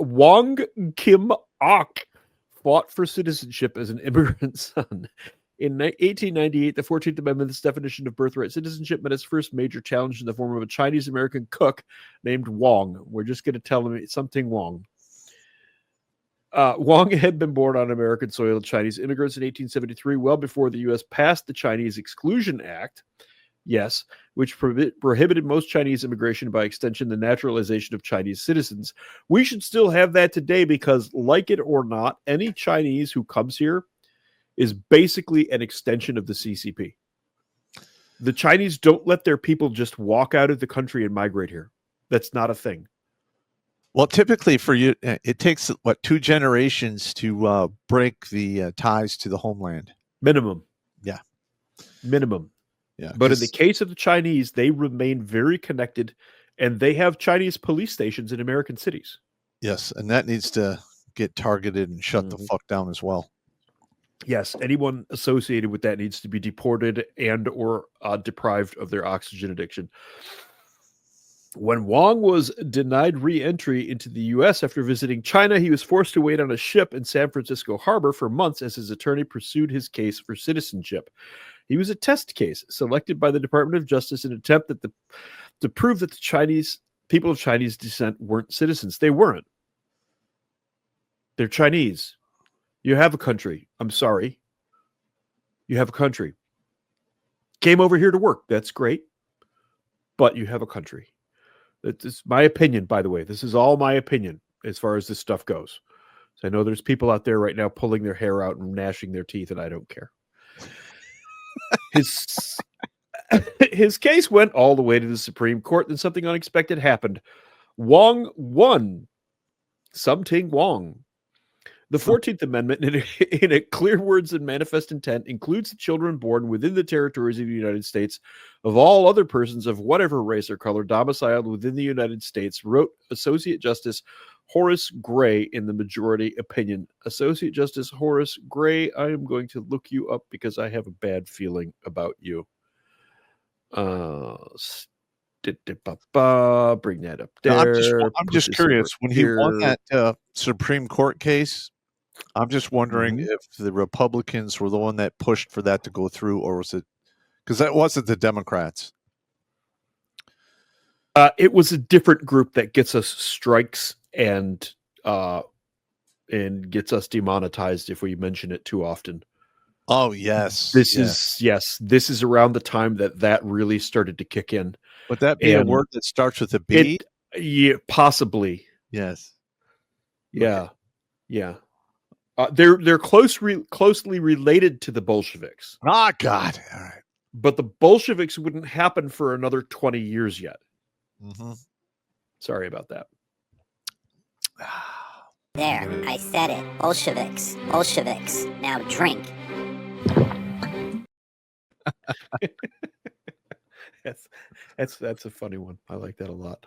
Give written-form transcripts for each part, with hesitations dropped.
Wong Kim Ark fought for citizenship as an immigrant son. In 1898, the 14th Amendment's definition of birthright citizenship met its first major challenge in the form of a Chinese-American cook named Wong. We're just going to tell him something Wong. Wong had been born on American soil to Chinese immigrants in 1873, well before the U.S. passed the Chinese Exclusion Act, yes, which prohibited most Chinese immigration, by extension, the naturalization of Chinese citizens. We should still have that today because, like it or not, any Chinese who comes here is basically an extension of the CCP. The Chinese don't let their people just walk out of the country and migrate here. That's not a thing. Well, typically for you, it takes, 2 generations to break the ties to the homeland? Minimum. Yeah. Minimum. Yeah. But in the case of the Chinese, they remain very connected, and they have Chinese police stations in American cities. Yes, and that needs to get targeted and shut the fuck down as well. Yes, anyone associated with that needs to be deported and or deprived of their oxygen addiction. When Wong was denied re-entry into the U.S. after visiting China, he was forced to wait on a ship in San Francisco Harbor for months as his attorney pursued his case for citizenship. He was a test case selected by the Department of Justice in an attempt to prove that the Chinese people of Chinese descent weren't citizens. They weren't. They're Chinese. You have a country. I'm sorry. You have a country. Came over here to work. That's great. But you have a country. It's my opinion, by the way. This is all my opinion as far as this stuff goes. So I know there's people out there right now pulling their hair out and gnashing their teeth, and I don't care. His case went all the way to the Supreme Court, then something unexpected happened. Wong won. Ting Wong. The 14th Amendment, in a clear words and manifest intent, includes the children born within the territories of the United States of all other persons of whatever race or color domiciled within the United States, wrote Associate Justice Horace Gray in the majority opinion. Associate Justice Horace Gray, I am going to look you up because I have a bad feeling about you. Bring that up there. I'm just curious. When he won that Supreme Court case, I'm just wondering if the Republicans were the one that pushed for that to go through, or was it because that wasn't the Democrats? It was a different group that gets us strikes and gets us demonetized if we mention it too often. Oh yes, this is around the time that really started to kick in. Would that be a word that starts with a B? Yeah, possibly. Yes. Yeah. Okay. Yeah. They're closely related to the Bolsheviks. Oh God! All right. But the Bolsheviks wouldn't happen for another 20 years yet. Mm-hmm. Sorry about that. There, I said it. Bolsheviks. Bolsheviks. Now drink. That's a funny one. I like that a lot.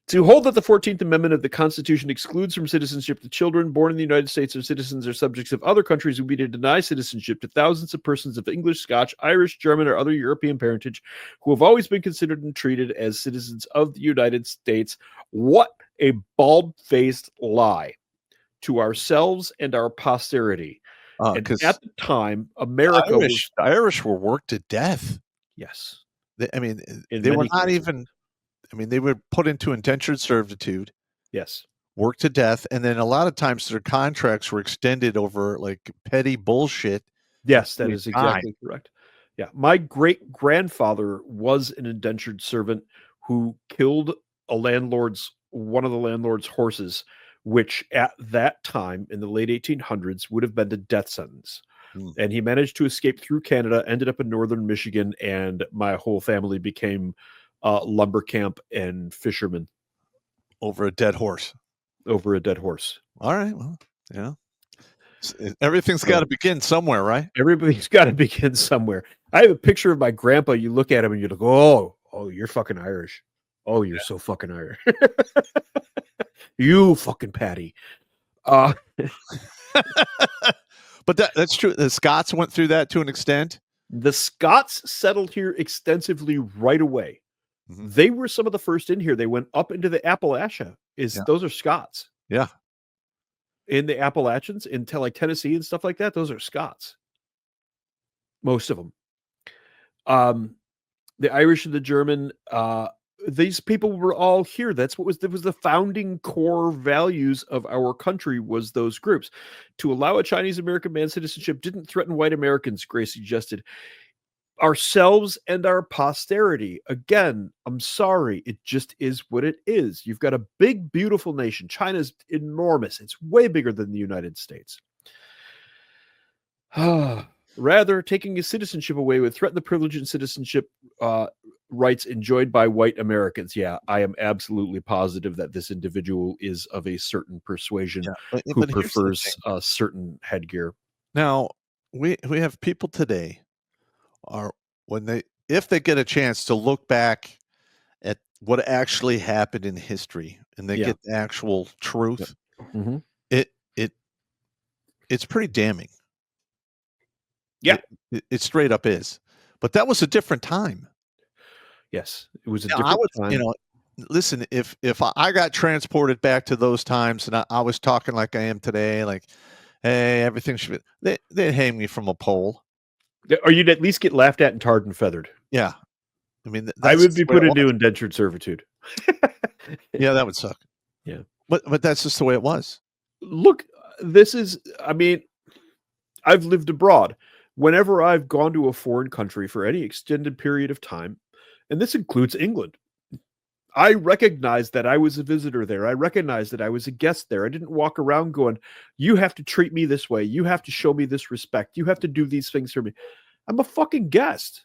To hold that the 14th Amendment of the Constitution excludes from citizenship the children born in the United States of citizens or subjects of other countries would be to deny citizenship to thousands of persons of English, Scotch, Irish, German, or other European parentage who have always been considered and treated as citizens of the United States. What a bald-faced lie to ourselves and our posterity. And at the time, America the Irish were worked to death. Yes. They were not cases. Even... they were put into indentured servitude. Yes. Worked to death. And then a lot of times their contracts were extended over like petty bullshit. Yes, that is exactly correct. Yeah. My great-grandfather was an indentured servant who killed one of the landlord's horses, which at that time in the late 1800s would have been the death sentence. And he managed to escape through Canada, ended up in northern Michigan, and my whole family became lumber camp and fishermen. Over a dead horse. All right. Well, yeah. Everything's got to begin somewhere, right? Everybody's got to begin somewhere. I have a picture of my grandpa. You look at him and you're like, oh, you're fucking Irish. Oh, you're so fucking Irish. You fucking Patty. But that's true. The Scots went through that to an extent. The Scots settled here extensively right away. They were some of the first in here. They went up into the Appalachia. Those are Scots. Yeah. In the Appalachians, into like Tennessee and stuff like that, those are Scots. Most of them. The Irish and the German, these people were all here. That was the founding core values of our country, was those groups. To allow a Chinese American man citizenship didn't threaten white Americans, Gray suggested. Ourselves and our posterity. Again, I'm sorry. It just is what it is. You've got a big, beautiful nation. China's enormous. It's way bigger than the United States. Rather, taking his citizenship away would threaten the privilege and citizenship rights enjoyed by white Americans. Yeah, I am absolutely positive that this individual is of a certain persuasion who prefers a certain headgear. Now, we have people today if they get a chance to look back at what actually happened in history and they get the actual truth, it's pretty damning. Yeah, it straight up is. But that was a different time. Yes, it was a different time. Listen, if I got transported back to those times and I was talking like I am today, like, hey, everything should be, they'd hang me from a pole. Or you'd at least get laughed at and tarred and feathered. Yeah. I mean, I would be put into indentured servitude. Yeah, that would suck. Yeah. But that's just the way it was. Look, I've lived abroad. Whenever I've gone to a foreign country for any extended period of time, and this includes England, I recognized that I was a visitor there. I recognized that I was a guest there. I didn't walk around going, you have to treat me this way. You have to show me this respect. You have to do these things for me. I'm a fucking guest.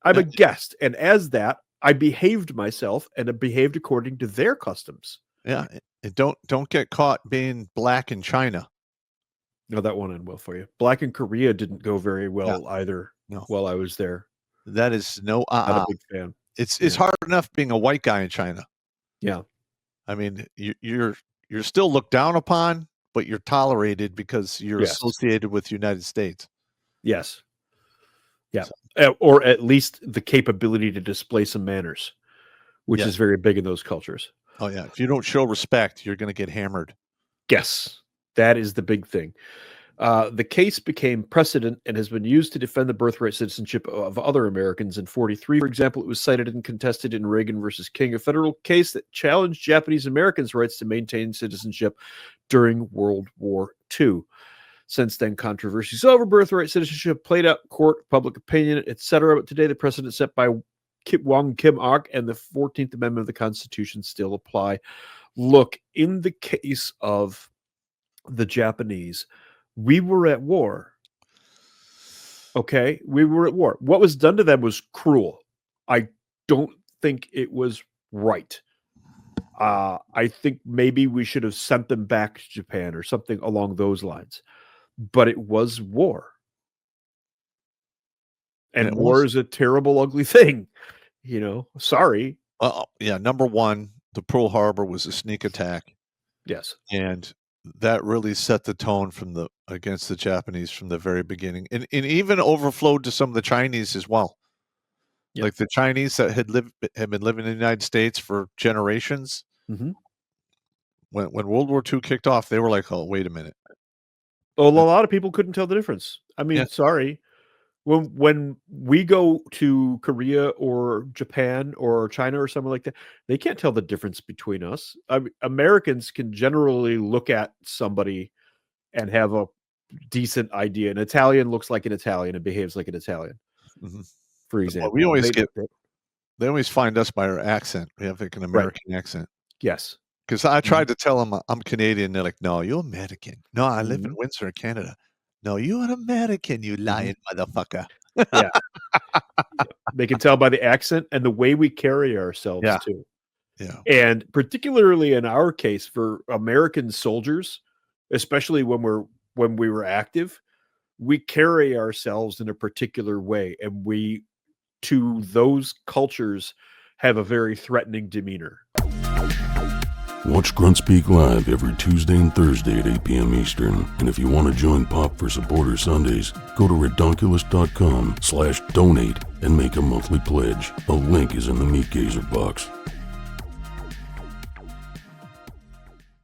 I'm a guest. And as that, I behaved myself and I behaved according to their customs. Yeah. And don't get caught being black in China. No, that won't end well for you. Black in Korea didn't go very well either while I was there. That is not a big fan. It's hard enough being a white guy in China. Yeah. I mean, you're still looked down upon, but you're tolerated because you're associated with the United States. Yes. Yeah. So, or at least the capability to display some manners, which is very big in those cultures. Oh, yeah. If you don't show respect, you're going to get hammered. Yes. That is the big thing. The case became precedent and has been used to defend the birthright citizenship of other Americans. In 1943, for example, it was cited and contested in Reagan versus King, a federal case that challenged Japanese Americans' rights to maintain citizenship during World War II. Since then, controversies over birthright citizenship played out in court, public opinion, etc. But today, the precedent set by Wong Kim Ark and the 14th Amendment of the Constitution still apply. Look, in the case of the Japanese, we were at war. Okay? We were at war. What was done to them was cruel. I don't think it was right. I think maybe we should have sent them back to Japan or something along those lines. But it was war. And war is a terrible, ugly thing. Sorry. Yeah, number one, the Pearl Harbor was a sneak attack. Yes. And that really set the tone against the Japanese from the very beginning, and even overflowed to some of the Chinese as well. Yep. Like the Chinese that had been living in the United States for generations. Mm-hmm. When World War II kicked off, they were like, "Oh, wait a minute." Well, a lot of people couldn't tell the difference. I mean, sorry. When we go to Korea or Japan or China or something like that, they can't tell the difference between us. Americans can generally look at somebody and have a decent idea. An Italian looks like an Italian and behaves like an Italian, for example. Well, we always they always find us by our accent. We have like an American accent. Yes. Because I tried to tell them I'm Canadian. They're like, no, you're American. No, I live in Windsor, Canada. No, you're an American, you lying motherfucker. Yeah. They can tell by the accent and the way we carry ourselves too. Yeah. And particularly in our case, for American soldiers, especially when we were active, we carry ourselves in a particular way, and we, to those cultures, have a very threatening demeanor. Watch Grunt Speak live every Tuesday and Thursday at 8 p.m. Eastern. And if you want to join Pop for Supporter Sundays, go to redonkulous.com/donate and make a monthly pledge. A link is in the Meat Gazer box.